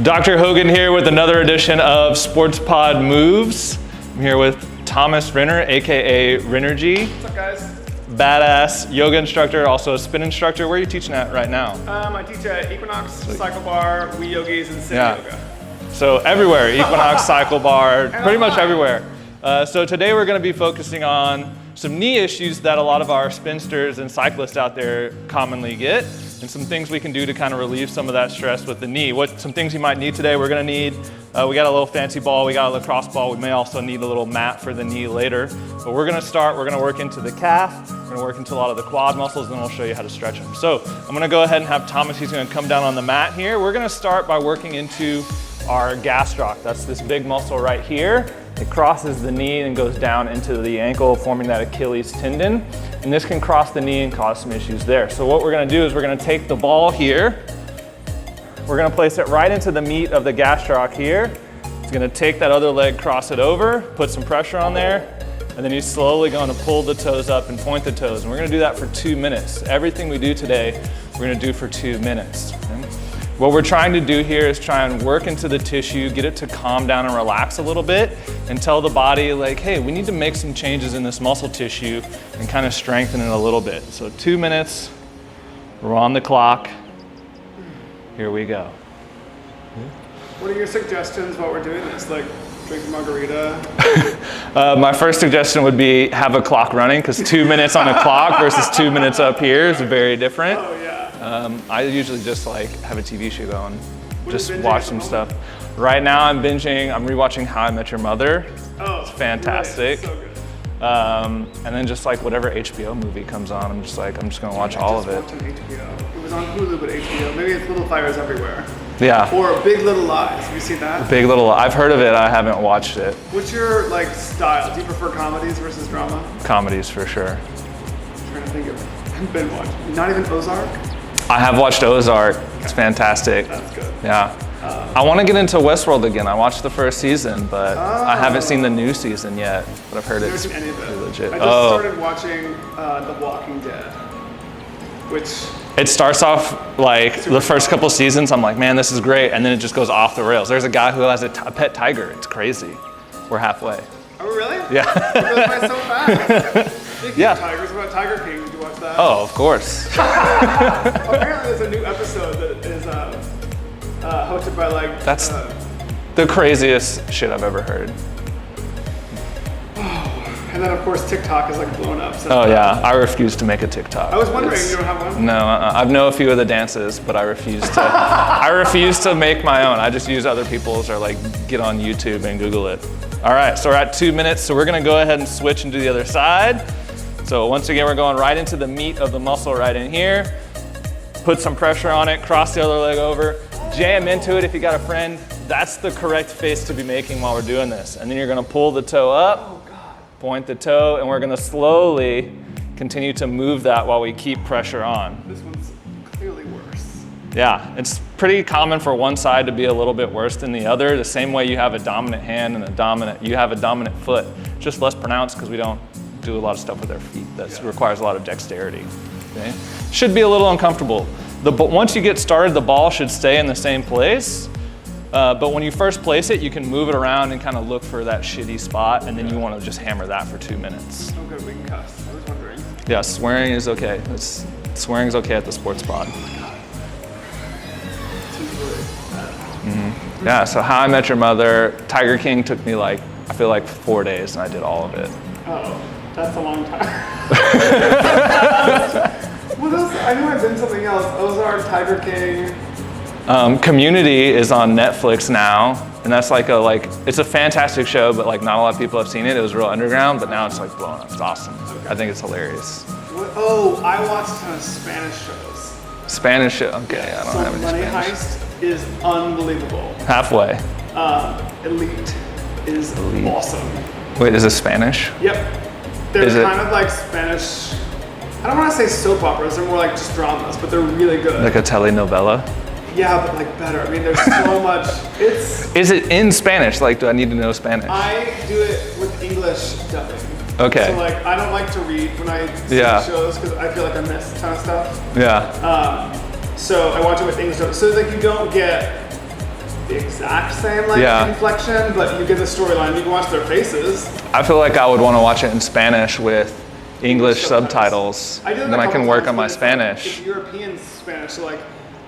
Dr. Hogan here with another edition of Sports Pod Moves. I'm here with Thomas Renner, aka Rennergy. What's up, guys? Badass yoga instructor, also a spin instructor. Where are you teaching at right now? I teach at Equinox, Cycle Bar, We Yogis, and City Yoga. So everywhere, Equinox, Cycle Bar, pretty much everywhere. So today we're going to be focusing on some knee issues that a lot of our spinsters and cyclists out there commonly get, and some things we can do to kind of relieve some of that stress with the knee. Some things you might need today, we're going to need, we got a little fancy ball, we got a lacrosse ball, we may also need a little mat for the knee later. But we're going to work into the calf, we're going to work into a lot of the quad muscles, and then we'll show you how to stretch them. So I'm going to go ahead and have Thomas, he's going to come down on the mat here. We're going to start by working into our gastroc. That's this big muscle right here. It crosses the knee and goes down into the ankle, forming that Achilles tendon. And this can cross the knee and cause some issues there. So what we're gonna do is we're gonna take the ball here. We're gonna place it right into the meat of the gastroc here. It's gonna take that other leg, cross it over, put some pressure on there, and then you're slowly gonna pull the toes up and point the toes. And we're gonna do that for 2 minutes. Everything we do today, we're gonna do for 2 minutes. Okay? What we're trying to do here is try and work into the tissue, get it to calm down and relax a little bit, and tell the body like, hey, we need to make some changes in this muscle tissue and kind of strengthen it a little bit. So 2 minutes, we're on the clock. Here we go. What are your suggestions while we're doing this? Like drink a margarita? My first suggestion would be have a clock running, because 2 minutes on a clock versus 2 minutes up here is very different. Oh, yeah. I usually just like have a TV show going, just watch some stuff. Right now I'm rewatching How I Met Your Mother. Oh, it's fantastic. Really? So good. And then just like whatever HBO movie comes on, I'm just gonna watch all of it. Watched on HBO. It was on Hulu, but HBO. Maybe it's Little Fires Everywhere. Yeah. Or Big Little Lies. Have you seen that? Big Little, I've heard of it, I haven't watched it. What's your style? Do you prefer comedies versus drama? Comedies for sure. I'm trying to think of. I've been watching. Not even Ozark? I have watched Ozark. It's fantastic. That's good. Yeah. I want to get into Westworld again. I watched the first season, but I haven't seen the new season yet. But I've heard it's any of it. legit. I just started watching The Walking Dead, which it starts off like the first couple seasons. I'm like, man, this is great, and then it just goes off the rails. There's a guy who has a pet tiger. It's crazy. We're halfway. Oh, really? Yeah. It goes by so fast. Speaking of tigers, what about Tiger King? Did you watch that? Oh, of course. Apparently there's a new episode that is hosted by That's the craziest shit I've ever heard. And then of course TikTok is blown up. So oh yeah, I refuse to make a TikTok. I was wondering, you don't have one? No, I know a few of the dances, but I refuse to. I refuse to make my own. I just use other people's or get on YouTube and Google it. All right, so we're at 2 minutes, so we're gonna go ahead and switch and do the other side. So once again, we're going right into the meat of the muscle right in here. Put some pressure on it, cross the other leg over, jam into it if you got a friend. That's the correct face to be making while we're doing this. And then you're gonna pull the toe up, point the toe, and we're gonna slowly continue to move that while we keep pressure on. This one's clearly worse. Yeah, it's pretty common for one side to be a little bit worse than the other. The same way you have a dominant hand and you have a dominant foot. Just less pronounced because we don't do a lot of stuff with our feet. That requires a lot of dexterity. Okay? Should be a little uncomfortable. Once you get started, the ball should stay in the same place. But when you first place it, you can move it around and kind of look for that shitty spot, and then you want to just hammer that for 2 minutes. Oh good, we can cuss. I was wondering. Yeah, swearing is okay. Swearing is okay at the sports pod. Mm-hmm. Yeah, so How I Met Your Mother, Tiger King took me I feel 4 days, and I did all of it. Oh, that's a long time. What else? I knew I'd been something else. Ozark, Tiger King. Community is on Netflix now, and that's it's a fantastic show, but not a lot of people have seen it. It was real underground, but now it's blowing up. It's awesome. Okay. I think it's hilarious. Oh, I watched a ton of Spanish shows. Spanish show? Okay, I don't have any Money Spanish. Heist is unbelievable. Halfway. Elite is awesome. Wait, is it Spanish? Yep. They're kind of like Spanish, I don't want to say soap operas, they're more just dramas, but they're really good. Like a telenovela? Yeah, but better. I mean, there's so much. Is it in Spanish? Do I need to know Spanish? I do it with English dubbing. Okay. So I don't like to read when I see shows because I feel I miss a ton of stuff. Yeah. So I watch it with English dubbing. So you don't get the exact same like Yeah. inflection, but you get the storyline. You can watch their faces. I feel like I would want to watch it in Spanish with English subtitles, I do and then I can work on my It's Spanish. European Spanish, so like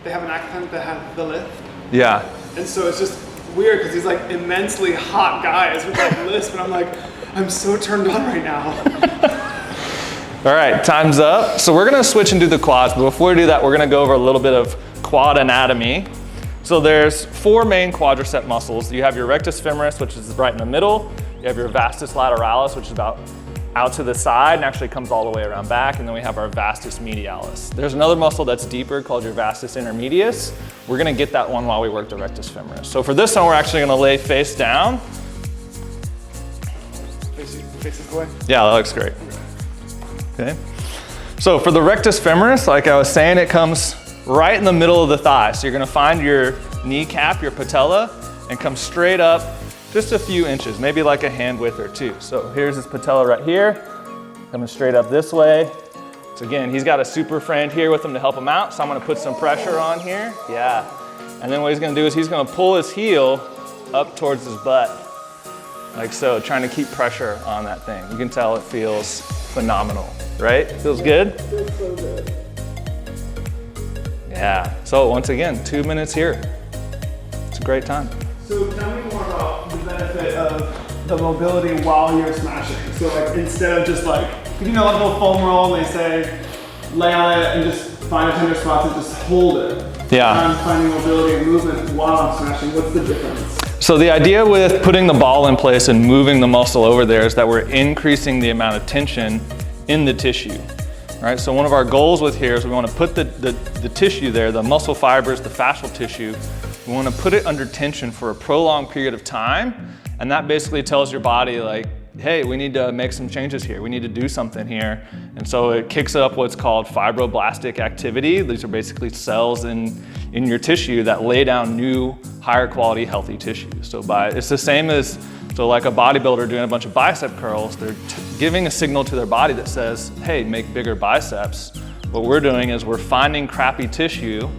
they have an accent that have the lisp, Yeah. and so it's just weird because these like immensely hot guys with like lisp, and I'm like, I'm so turned on right now. All right, time's up. So we're gonna switch and do the quads, but before we do that, we're gonna go over a little bit of quad anatomy. So there's 4 main quadricep muscles. You have your rectus femoris, which is right in the middle. You have your vastus lateralis, which is about out to the side and actually comes all the way around back. And then we have our vastus medialis. There's another muscle that's deeper called your vastus intermedius. We're gonna get that one while we work the rectus femoris. So for this one, we're actually gonna lay face down. Faces away. Yeah, that looks great. Okay. So for the rectus femoris, like I was saying, it comes right in the middle of the thigh. So you're gonna find your kneecap, your patella, and come straight up just a few inches, maybe like a hand width or 2. So here's his patella right here, coming straight up this way. So again, he's got a super friend here with him to help him out. So I'm gonna put some pressure on here. Yeah. And then what he's gonna do is he's gonna pull his heel up towards his butt, like so, trying to keep pressure on that thing. You can tell it feels phenomenal, right? Feels good? Feels so good. Yeah. So once again, 2 minutes here. It's a great time. So tell me more about the benefit of the mobility while you're smashing. So like instead of just like, you know, like a little foam roll and they say, lay on it and just find a tender spot and just hold it. Yeah. I'm finding mobility and movement while I'm smashing. What's the difference? So the idea with putting the ball in place and moving the muscle over there is that we're increasing the amount of tension in the tissue. Right? So one of our goals with here is we want to put the tissue there, the muscle fibers, the fascial tissue, we want to put it under tension for a prolonged period of time. And that basically tells your body like, hey, we need to make some changes here. We need to do something here. And so it kicks up what's called fibroblastic activity. These are basically cells in your tissue that lay down new, higher quality, healthy tissue. So it's the same as, so like a bodybuilder doing a bunch of bicep curls, they're giving a signal to their body that says, hey, make bigger biceps. What we're doing is we're finding crappy tissue,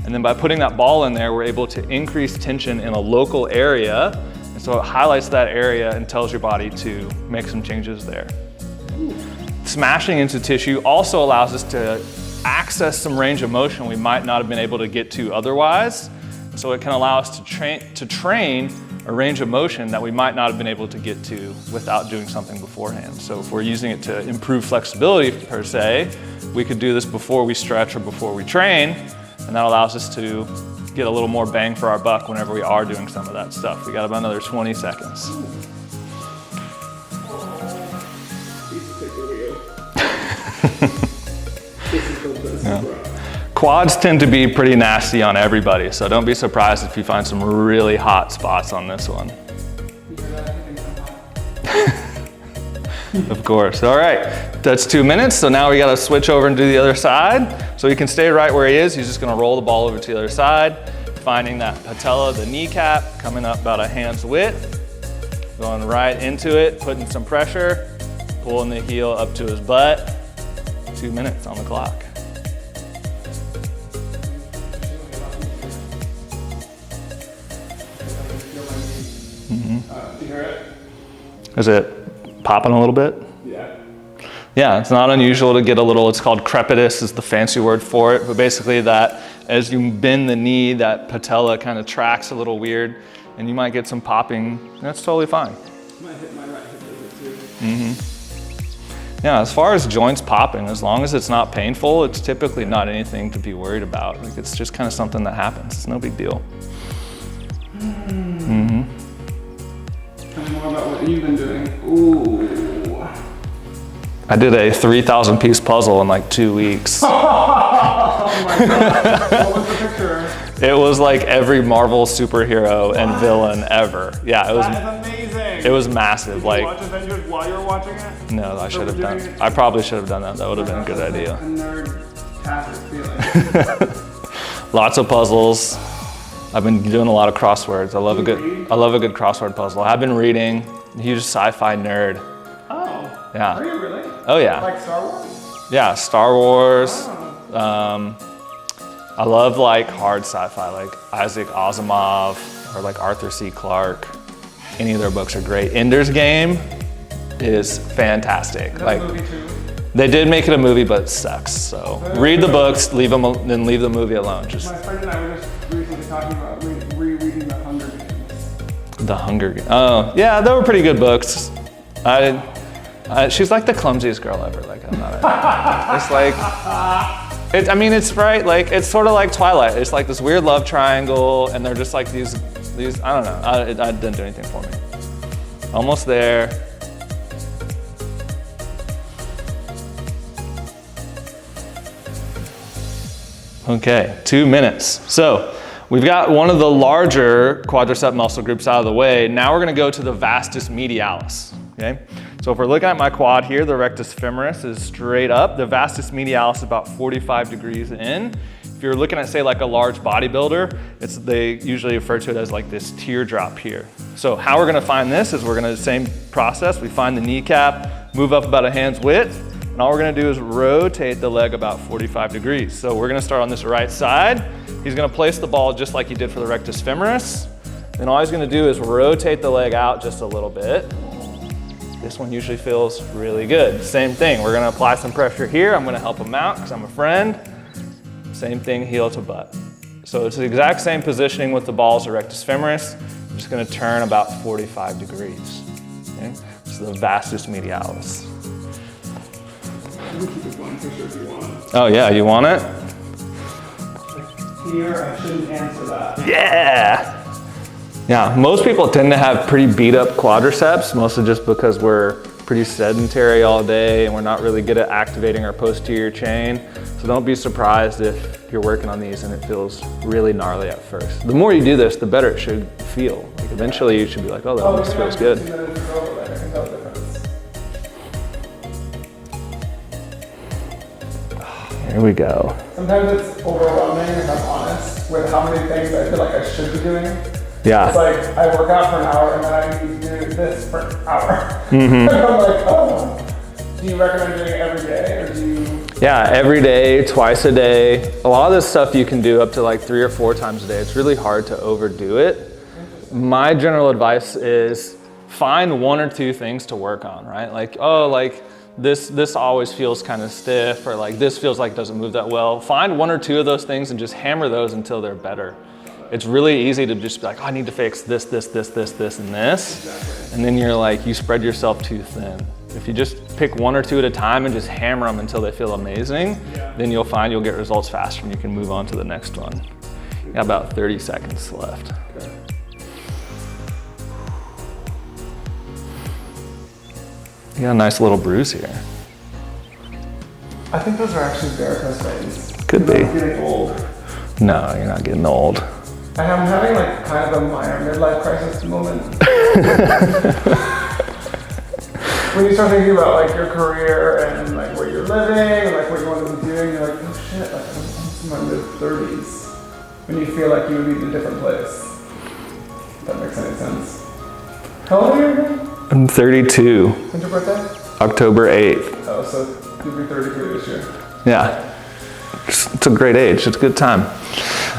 and then by putting that ball in there, we're able to increase tension in a local area. And so it highlights that area and tells your body to make some changes there. Smashing into tissue also allows us to access some range of motion we might not have been able to get to otherwise. So it can allow us to train a range of motion that we might not have been able to get to without doing something beforehand. So if we're using it to improve flexibility per se, we could do this before we stretch or before we train, and that allows us to get a little more bang for our buck whenever we are doing some of that stuff. We got about another 20 seconds. Yeah. Quads tend to be pretty nasty on everybody, so don't be surprised if you find some really hot spots on this one. Of course. All right, that's 2 minutes, so now we gotta switch over and do the other side. So he can stay right where he is. He's just gonna roll the ball over to the other side, finding that patella, the kneecap, coming up about a hand's width, going right into it, putting some pressure, pulling the heel up to his butt. 2 minutes on the clock. Do you hear it? Is it popping a little bit? Yeah. Yeah, it's not unusual to get a little, it's called crepitus is the fancy word for it, but basically that as you bend the knee, that patella kind of tracks a little weird and you might get some popping. That's totally fine. Might hit my right hip a little bit too. Yeah, as far as joints popping, as long as it's not painful, it's typically not anything to be worried about. Like it's just kind of something that happens. It's no big deal. Tell me more about what you've been doing. Ooh. I did a 3,000 piece puzzle in like 2 weeks. Oh my god. What was the picture? It was like every Marvel superhero and villain ever. Yeah, it was. That is amazing. It was massive. Did Like, you watch Avengers while you were watching it? no, I should have done. I probably should have done that. That would have been a good idea. A nerd-tastic feeling. Lots of puzzles. I've been doing a lot of crosswords. I love a good crossword puzzle. I've been reading. Huge sci-fi nerd. Oh. Yeah. Are you really? Oh yeah. Like Star Wars? Yeah, Star Wars. Oh. I love like hard sci-fi, like Isaac Asimov, or like Arthur C. Clarke. Any of their books are great. Ender's Game is fantastic. Like, movie too? They did make it a movie, but it sucks. So read the books, then leave the movie alone. Just my friend and I were just recently talking about rereading The Hunger Games. The Hunger Games. Oh, yeah, they were pretty good books. She's like the clumsiest girl ever. Like, I'm not. It's like, I mean, it's right. Like, it's sort of like Twilight. It's like this weird love triangle, and they're just like these. I don't know. It didn't do anything for me. Almost there. Okay, 2 minutes. So we've got one of the larger quadricep muscle groups out of the way. Now we're gonna go to the Vastus Medialis, okay? So if we're looking at my quad here, the rectus femoris is straight up. The Vastus Medialis is about 45 degrees in. If you're looking at, say, like a large bodybuilder, they usually refer to it as like this teardrop here. So how we're gonna find this is we're gonna, same process, we find the kneecap, move up about a hand's width, and all we're gonna do is rotate the leg about 45 degrees. So we're gonna start on this right side. He's gonna place the ball just like he did for the rectus femoris. And all he's gonna do is rotate the leg out just a little bit. This one usually feels really good. Same thing, we're gonna apply some pressure here. I'm gonna help him out because I'm a friend. Same thing, heel to butt. So it's the exact same positioning with the ball as the rectus femoris. I'm just gonna turn about 45 degrees. Okay? This is the Vastus Medialis. You can keep it going for sure if you want. Oh yeah, you want it? Here, I shouldn't answer that. Yeah! Yeah, most people tend to have pretty beat up quadriceps, mostly just because we're pretty sedentary all day and we're not really good at activating our posterior chain. So don't be surprised if you're working on these and it feels really gnarly at first. The more you do this, the better it should feel. Like eventually you should be like, oh, that almost feels good. Here we go. Sometimes it's overwhelming, if I'm honest, with how many things I feel like I should be doing. Yeah. It's like I work out for an hour and then I need to do this for an hour. And I'm like, oh. Do you recommend doing it every day or do you? Yeah, every day, twice a day. A lot of this stuff you can do up to like 3 or 4 times a day. It's really hard to overdo it. My general advice is find 1 or 2 things to work on, right? Like, oh, like this always feels kind of stiff, or like this feels like it doesn't move that well. Find 1 or 2 of those things and just hammer those until they're better. It's really easy to just be like, oh, I need to fix this, and this. Exactly. And then you're like, you spread yourself too thin. If you just pick 1 or 2 at a time and just hammer them until they feel amazing, then you'll find you'll get results faster and you can move on to the next one. You got about 30 seconds left. Okay. You got a nice little bruise here. I think those are actually varicose veins. Could be. I'm getting old. No, you're not getting old. I'm having like kind of a minor midlife crisis moment. When you start thinking about like your career and like where you're living and like what you want to be doing, you're like, oh shit, like I'm in my mid-30s. When you feel like you would be in a different place. If that makes any sense. How old are you again? I'm 32. When's your birthday? October 8th. Oh, so you'll be 33 this year. Yeah. It's a great age, it's a good time.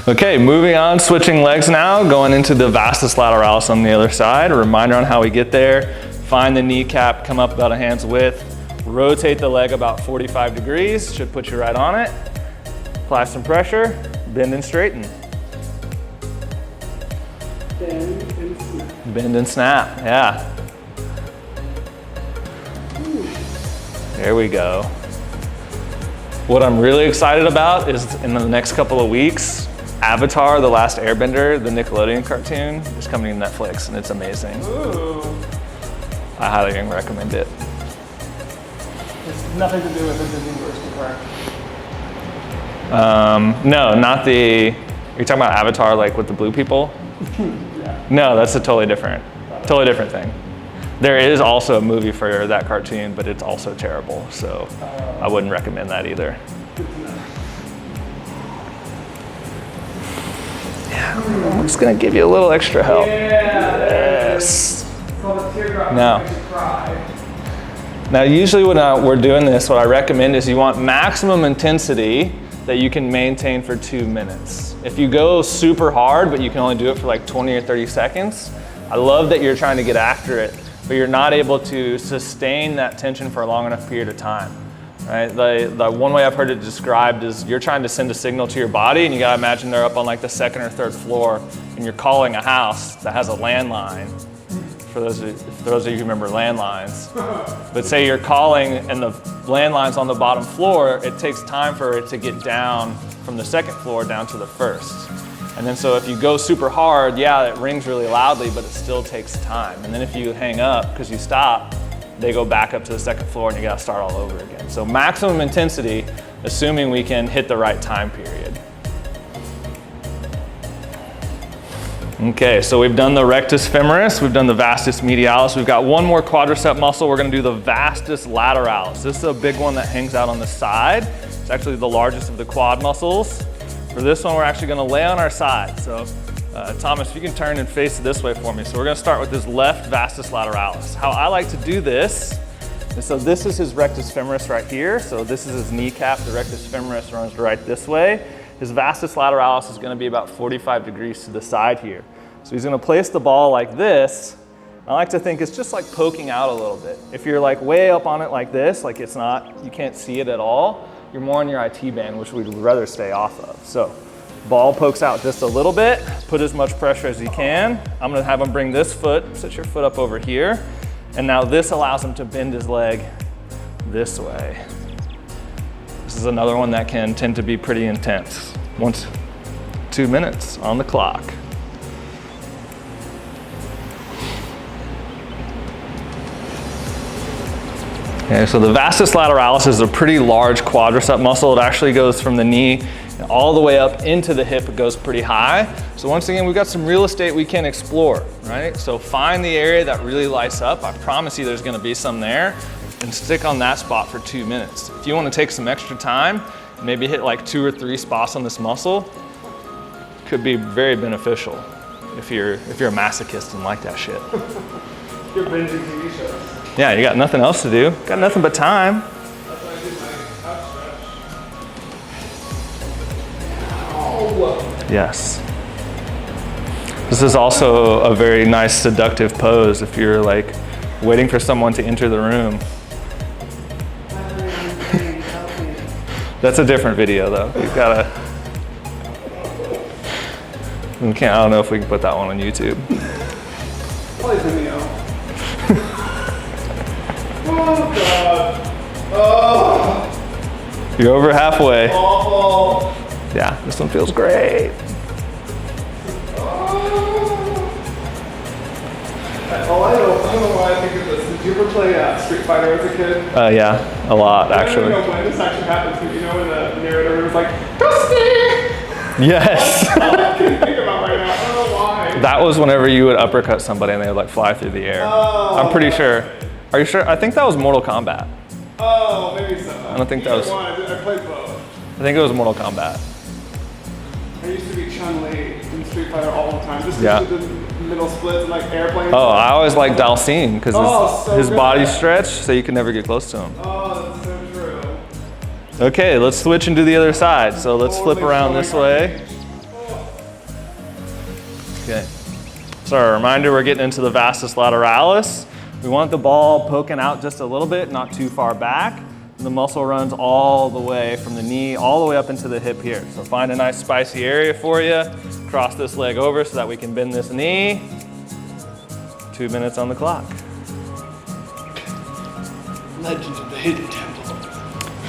Okay, moving on, switching legs now, going into the Vastus Lateralis on the other side. A reminder on how we get there. Find the kneecap, come up about a hand's width, rotate the leg about 45 degrees, should put you right on it. Apply some pressure, bend and straighten. Bend and snap. Bend and snap, yeah. There we go. What I'm really excited about is in the next couple of weeks, Avatar, The Last Airbender, the Nickelodeon cartoon, is coming to Netflix and it's amazing. Ooh. I highly recommend it. It's nothing to do with the Disney version, correct? No, not the, you're talking about Avatar like with the blue people? Yeah. No, that's a totally different thing. There is also a movie for that cartoon, but it's also terrible, so I wouldn't recommend that either. Good to know. Yeah, I'm just gonna give you a little extra help. Yeah. Yes. It's called a teardrop. Now. Makes you cry. Now, usually when we're doing this, what I recommend is you want maximum intensity that you can maintain for 2 minutes. If you go super hard, but you can only do it for like 20 or 30 seconds, I love that you're trying to get after it, but you're not able to sustain that tension for a long enough period of time, right? The one way I've heard it described is you're trying to send a signal to your body, and you gotta imagine they're up on like the 2nd or 3rd floor, and you're calling a house that has a landline. For those of you who remember landlines. But say you're calling and the landline's on the bottom floor, it takes time for it to get down from the 2nd floor down to the 1st. And then so if you go super hard, yeah, it rings really loudly, but it still takes time. And then if you hang up because you stop, they go back up to the 2nd floor and you gotta start all over again. So maximum intensity, assuming we can hit the right time period. Okay, so we've done the rectus femoris, we've done the vastus medialis, we've got one more quadricep muscle. We're gonna do the vastus lateralis. This is a big one that hangs out on the side. It's actually the largest of the quad muscles. For this one, we're actually gonna lay on our side. So Thomas, if you can turn and face this way for me. So we're gonna start with this left vastus lateralis. How I like to do this, and so this is his rectus femoris right here. So this is his kneecap, the rectus femoris runs right this way. His vastus lateralis is gonna be about 45 degrees to the side here. So he's gonna place the ball like this. I like to think it's just like poking out a little bit. If you're like way up on it like this, like it's not, you can't see it at all, you're more on your IT band, which we'd rather stay off of. So ball pokes out just a little bit, put as much pressure as you can. I'm gonna have him bring this foot, set your foot up over here. And now this allows him to bend his leg this way. This is another one that can tend to be pretty intense. 2 minutes on the clock. Okay, so the vastus lateralis is a pretty large quadricep muscle. It actually goes from the knee all the way up into the hip. It goes pretty high. So once again, we've got some real estate we can explore, right? So find the area that really lights up. I promise you there's gonna be some there, and stick on that spot for 2 minutes. If you wanna take some extra time, maybe hit like 2 or 3 spots on this muscle, could be very beneficial if you're a masochist and like that shit. You're binging TV shows. Yeah, you got nothing else to do. Got nothing but time. That's why I did my couch stretch. Oh. Yes. This is also a very nice seductive pose if you're like waiting for someone to enter the room. That's a different video though. You've gotta, I don't know if we can put that one on YouTube. Probably Vimeo. Oh God. Oh. You're over halfway. Awful. Yeah, this one feels great. Oh, I don't know why I think of this. Did you ever play Street Fighter as a kid? Yeah, a lot actually. I don't know when this actually happens, but you know when the narrator was like, Dusty! Yes. That's all I can think about right now. I don't know why. That was whenever you would uppercut somebody and they would like fly through the air. Oh. I'm pretty sure. Are you sure? I think that was Mortal Kombat. Oh, maybe so. I don't think that was. I played both. I think it was Mortal Kombat. I used to be Chun-Li in Street Fighter all the time. Just Yeah. to do the middle splits and like airplanes. Oh, I always liked Dalcine because his so body good. stretched so you can never get close to him. Oh, that's so true. Okay, let's switch and do the other side. So let's flip around this way. Okay. So a reminder, we're getting into the vastus lateralis. We want the ball poking out just a little bit, not too far back. The muscle runs all the way from the knee all the way up into the hip here. So find a nice spicy area for you. Cross this leg over so that we can bend this knee. 2 minutes on the clock. Legends of the Hidden Temple.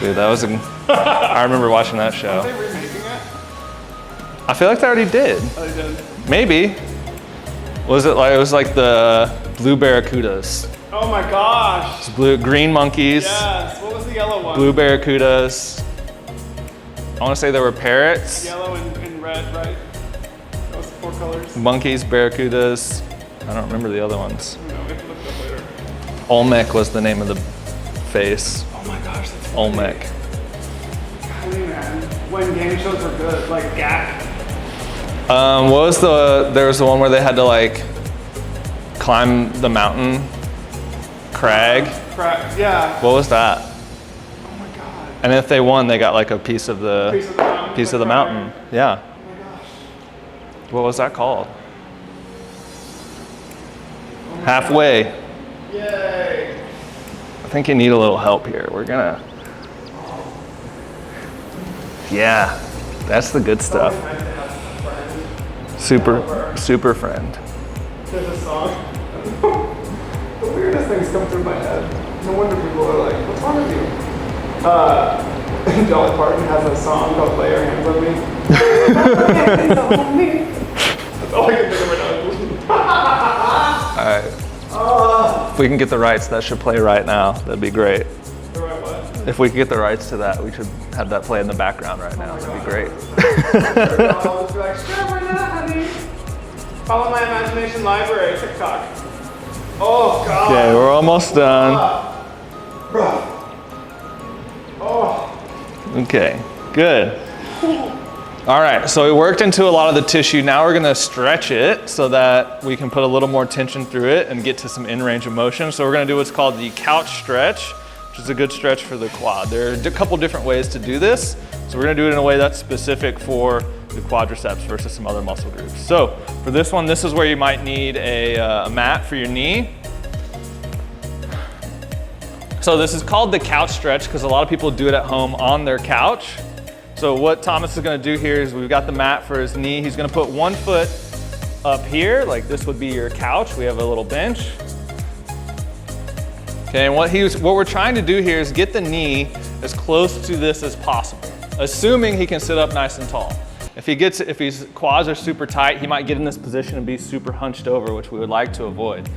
Dude, that was I remember watching that show. Are they remaking it? I feel like they already did. Oh, they did. Maybe. It was like the blue barracudas. Oh my gosh. It's green monkeys. Yes. What was the yellow one? Blue barracudas. I want to say there were parrots. Yellow and red, right? That was the 4 colors. Monkeys, barracudas. I don't remember the other ones. I don't know, we can look it up later. Olmec was the name of the face. Oh my gosh, that's funny. Olmec. Golly, man. When game shows are good, like Gak. What was there was the one where they had to like climb the mountain crag. Yeah. What was that? Oh my god. And if they won, they got like a piece of the mountain. Yeah. Oh my gosh. What was that called? Halfway. Yay. I think you need a little help here. We're gonna. Yeah, that's the good stuff. Super friend. There's a song. The weirdest things come through my head. No wonder people are like, what's wrong with you? Dolly Parton has a song called Lay Your Hands on Me. That's all I can think of right now. Alright. If we can get the rights, that should play right now. That'd be great. The right what? If we could get the rights to that, we should have that play in the background right now. That'd be great. I'll just be like, sure, why not, honey? Follow my imagination library, TikTok. Oh, God. Okay, we're almost done. Oh. Okay, good. All right, so we worked into a lot of the tissue. Now we're gonna stretch it so that we can put a little more tension through it and get to some in range of motion. So we're gonna do what's called the couch stretch, which is a good stretch for the quad. There are a couple different ways to do this. So we're gonna do it in a way that's specific for the quadriceps versus some other muscle groups. So for this one, this is where you might need a mat for your knee. So this is called the couch stretch because a lot of people do it at home on their couch. So what Thomas is gonna do here is we've got the mat for his knee. He's gonna put one foot up here, like this would be your couch. We have a little bench. Okay, and what we're trying to do here is get the knee as close to this as possible, assuming he can sit up nice and tall. If his quads are super tight, he might get in this position and be super hunched over, which we would like to avoid.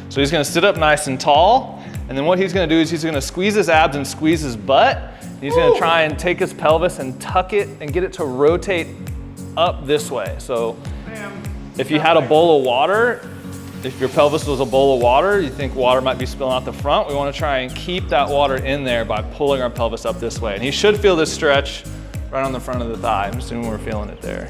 So he's gonna sit up nice and tall, and then what he's gonna do is he's gonna squeeze his abs and squeeze his butt. He's gonna try and take his pelvis and tuck it and get it to rotate up this way. So if you had a bowl of water, if your pelvis was a bowl of water, you think water might be spilling out the front, we wanna try and keep that water in there by pulling our pelvis up this way. And he should feel this stretch right on the front of the thigh. I'm assuming we're feeling it there.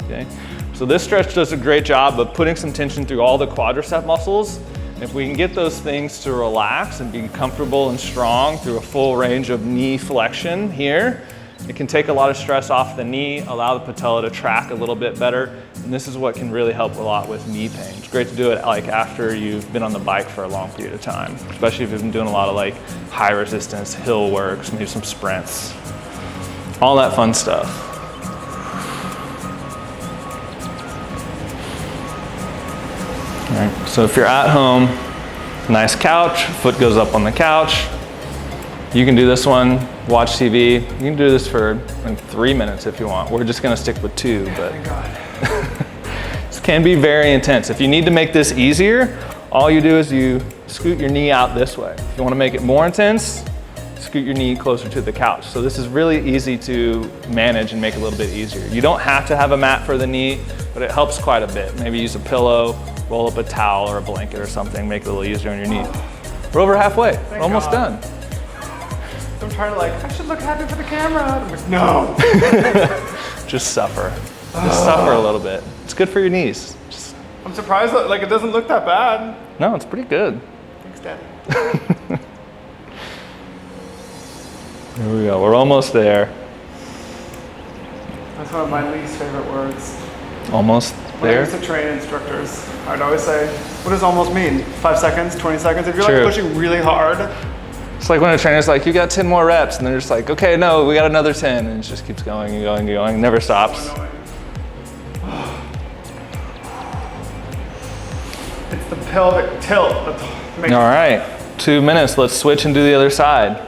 Okay. So this stretch does a great job of putting some tension through all the quadricep muscles. If we can get those things to relax and be comfortable and strong through a full range of knee flexion here, it can take a lot of stress off the knee, allow the patella to track a little bit better, and this is what can really help a lot with knee pain. It's great to do it like after you've been on the bike for a long period of time, especially if you've been doing a lot of like high resistance hill works, maybe some sprints, all that fun stuff. All right, so if you're at home, nice couch, foot goes up on the couch. You can do this one, watch TV. You can do this for like 3 minutes if you want. We're just gonna stick with 2, but this can be very intense. If you need to make this easier, all you do is you scoot your knee out this way. If you wanna make it more intense, scoot your knee closer to the couch. So this is really easy to manage and make it a little bit easier. You don't have to have a mat for the knee, but it helps quite a bit. Maybe use a pillow, roll up a towel or a blanket or something, make it a little easier on your knee. We're over halfway, we're almost done. I'm trying to I should look happy for the camera. I'm like, no. Just suffer. Just suffer a little bit. It's good for your knees. I'm surprised that it doesn't look that bad. No, it's pretty good. Thanks, Dad. Here we go, we're almost there. That's one of my least favorite words. Almost When I there. used to train instructors, I'd always say, what does almost mean? 5 seconds, 20 seconds? If you're True. pushing really hard. It's like when a trainer's like, you got 10 more reps, and they're just like, okay, no, we got another 10, and it just keeps going and going and going, never stops. It's the pelvic tilt. All right, 2 minutes, let's switch and do the other side.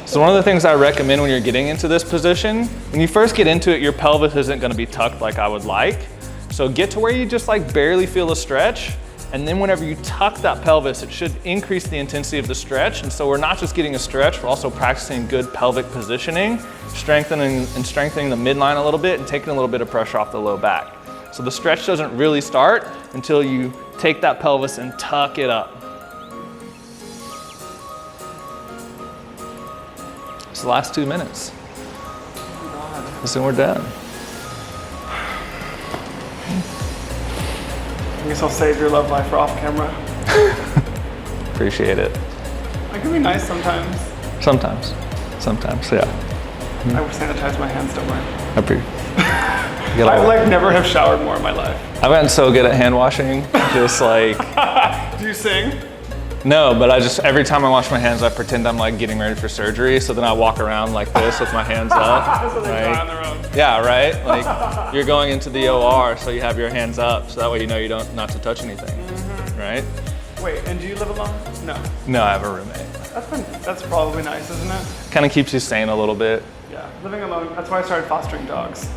So one of the things I recommend when you're getting into this position, when you first get into it, your pelvis isn't gonna be tucked like I would like. So get to where you just barely feel a stretch, and then whenever you tuck that pelvis, it should increase the intensity of the stretch. And so we're not just getting a stretch, we're also practicing good pelvic positioning, strengthening the midline a little bit and taking a little bit of pressure off the low back. So the stretch doesn't really start until you take that pelvis and tuck it up. It's the last 2 minutes. And we're done. I guess I'll save your love life for off camera. Appreciate it. I can be nice sometimes. Sometimes, yeah. I sanitize my hands, don't worry. I like never have showered more in my life. I've gotten so good at hand washing, just like. Do you sing? No, but every time I wash my hands, I pretend I'm like getting ready for surgery. So then I walk around like this with my hands up. So they right? dry on their own. Yeah, right? Like you're going into the OR, so you have your hands up. So that way you know you don't not to touch anything, right? Wait, and do you live alone? No. No, I have a roommate. That's probably nice, isn't it? Kind of keeps you sane a little bit. Yeah, living alone, that's why I started fostering dogs.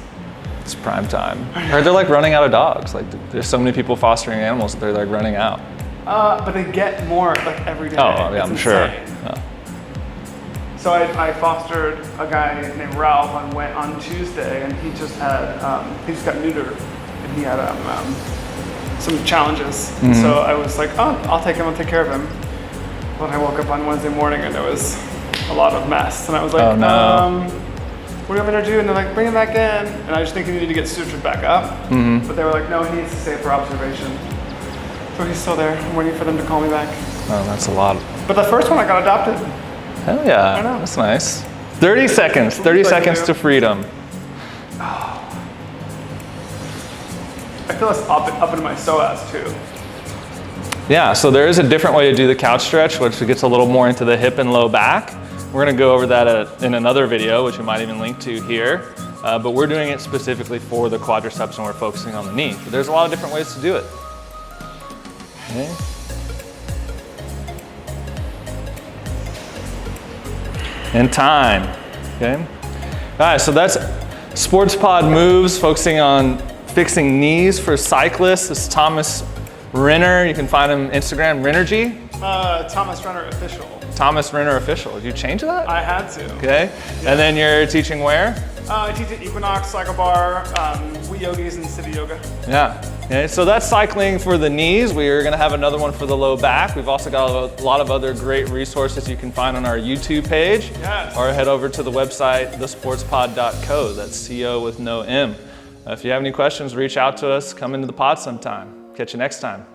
It's prime time. I heard they're like running out of dogs. Like there's so many people fostering animals that they're like running out. But they get more like every day. Oh, yeah, I'm sure. Oh. So I fostered a guy named Ralph on Tuesday, and he just had, he just got neutered, and he had some challenges. So I was like, oh, I'll take care of him. But I woke up on Wednesday morning and there was a lot of mess. And I was like, oh, no. What do you want me to do? And they're like, bring him back in. And I just think he needed to get sutured back up. But they were like, no, he needs to stay for observation. So he's still there. I'm waiting for them to call me back. Oh, that's a lot. But the first one I got adopted. Hell yeah. I know. That's nice. 30 seconds. 30 seconds to freedom. I feel this up into my psoas too. Yeah, so there is a different way to do the couch stretch, which gets a little more into the hip and low back. We're gonna go over that in another video, which we might even link to here. But we're doing it specifically for the quadriceps and we're focusing on the knee. But there's a lot of different ways to do it. Okay. And time, okay? All right, so that's Sports Pod Moves, focusing on fixing knees for cyclists. This is Thomas Renner. You can find him on Instagram, Rennergy. Thomas Renner Official. Thomas Renner Official. Did you change that? I had to. Okay. Yeah. And then you're teaching where? I teach at Equinox, Cycle Bar, We Yogis, and City Yoga. Yeah. Okay, so that's cycling for the knees. We are going to have another one for the low back. We've also got a lot of other great resources you can find on our YouTube page. Yes. Or head over to the website, thesportspod.co. That's CO with no M. If you have any questions, reach out to us. Come into the pod sometime. Catch you next time.